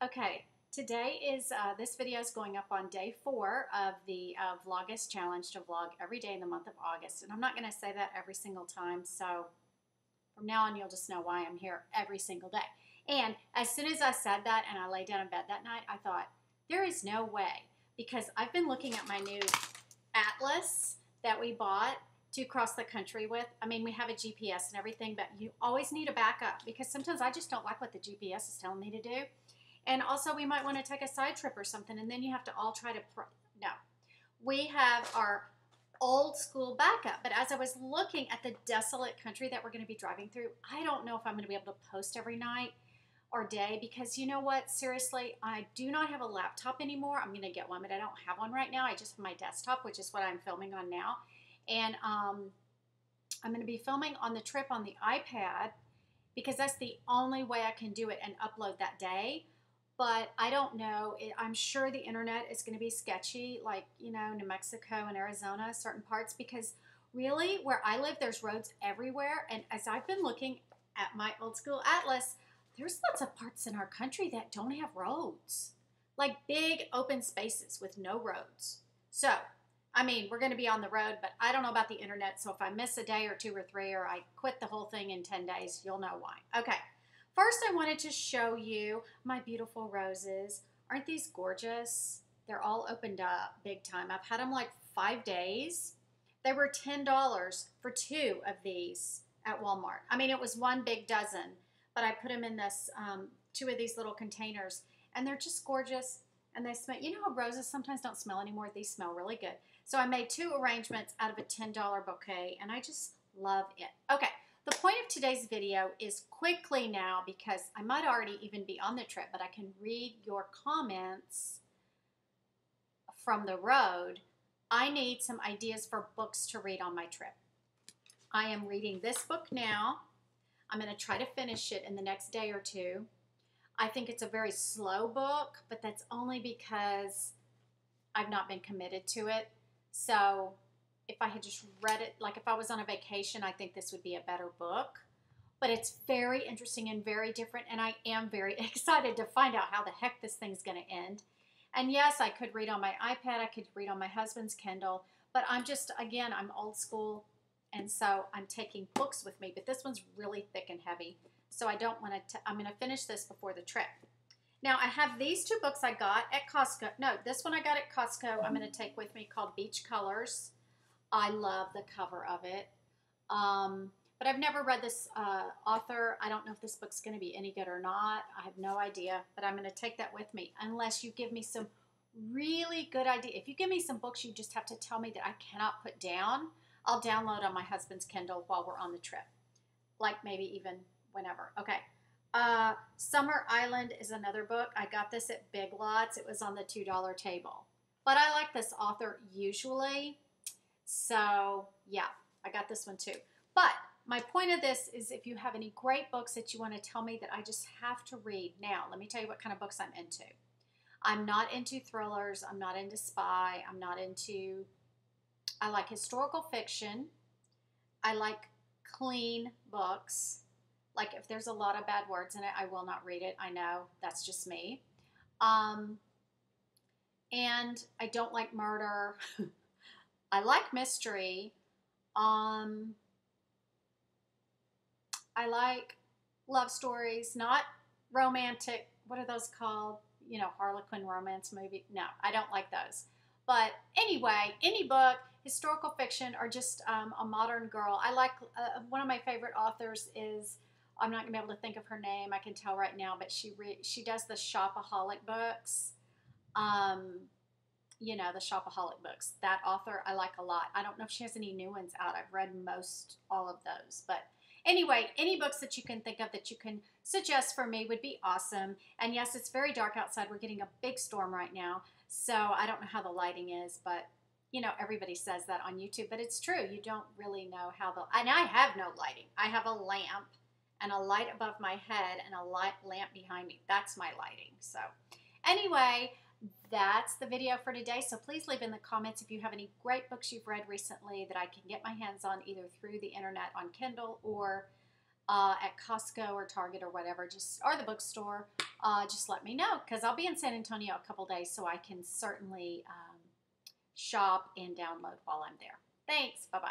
Okay, today is this video is going up on day 4 of the Vlogust challenge to vlog every day in the month of August. And I'm not going to say that every single time, so from now on you'll just know why I'm here every single day. And as soon as I said that and I laid down in bed that night, I thought, there is no way, because I've been looking at my new atlas that we bought to cross the country with. I mean, we have a GPS and everything, but you always need a backup because sometimes I just don't like what the GPS is telling me to do. And also, we might want to take a side trip or something, and then you have to all try to, no. We have our old school backup, but as I was looking at the desolate country that we're going to be driving through, I don't know if I'm going to be able to post every night or day, because you know what, seriously, I do not have a laptop anymore. I'm going to get one, but I don't have one right now. I just have my desktop, which is what I'm filming on now. And I'm going to be filming on the trip on the iPad because that's the only way I can do it and upload that day. But I don't know. I'm sure the internet is going to be sketchy, like, you know, New Mexico and Arizona, certain parts, because really where I live, there's roads everywhere. And as I've been looking at my old school atlas, there's lots of parts in our country that don't have roads, like big open spaces with no roads. So, I mean, we're going to be on the road, but I don't know about the internet. So if I miss a day or 2 or 3, or I quit the whole thing in 10 days, you'll know why. Okay. First, I wanted to show you my beautiful roses. Aren't these gorgeous? They're all opened up big time. I've had them like 5 days. They were $10 for 2 of these at Walmart. I mean, it was one big dozen, but I put them in this 2 of these little containers, and they're just gorgeous. And they smell, you know how roses sometimes don't smell anymore? These smell really good. So I made 2 arrangements out of a $10 bouquet, and I just love it. Okay. The point of today's video is quickly now, because I might already even be on the trip, but I can read your comments from the road. I need some ideas for books to read on my trip. I am reading this book now. I'm going to try to finish it in the next day or 2. I think it's a very slow book, but that's only because I've not been committed to it. So if I had just read it, like if I was on a vacation, I think this would be a better book. But it's very interesting and very different, and I am very excited to find out how the heck this thing's going to end. And yes, I could read on my iPad, I could read on my husband's Kindle, but I'm just, again, I'm old school, and so I'm taking books with me. But this one's really thick and heavy, so I don't want to, I'm going to finish this before the trip. Now, I have these 2 books I got at Costco. No, this one I got at Costco I'm going to take with me, called Beach Colors. I love the cover of it. But I've never read this author. I don't know if this book's going to be any good or not. I have no idea, but I'm going to take that with me unless you give me some really good idea. If you give me some books you just have to tell me that I cannot put down, I'll download on my husband's Kindle while we're on the trip, like maybe even whenever. Okay. Summer Island is another book. I got this at Big Lots. It was on the $2 table. But I like this author usually. So, yeah, I got this one too. But my point of this is, if you have any great books that you want to tell me that I just have to read. Now, let me tell you what kind of books I'm into. I'm not into thrillers. I'm not into spy. I'm not into, I like historical fiction. I like clean books. Like if there's a lot of bad words in it, I will not read it. I know, that's just me. And I don't like murder. I like mystery. I like love stories, not romantic. What are those called? You know, Harlequin romance movie. No, I don't like those. But anyway, any book, historical fiction, or just a modern girl. I like, one of my favorite authors is, I'm not going to be able to think of her name. I can tell right now, but she does the Shopaholic books. You know, the Shopaholic books. That author I like a lot. I don't know if she has any new ones out. I've read all of those. But anyway, any books that you can think of that you can suggest for me would be awesome. And yes, it's very dark outside. We're getting a big storm right now. So I don't know how the lighting is, but you know, everybody says that on YouTube, but it's true. You don't really know how and I have no lighting. I have a lamp and a light above my head and a lamp behind me. That's my lighting. So anyway, that's the video for today. So please leave in the comments if you have any great books you've read recently that I can get my hands on, either through the internet on Kindle or at Costco or Target or whatever, or the bookstore. just let me know, because I'll be in San Antonio a couple days, so I can certainly shop and download while I'm there. Thanks. Bye-bye.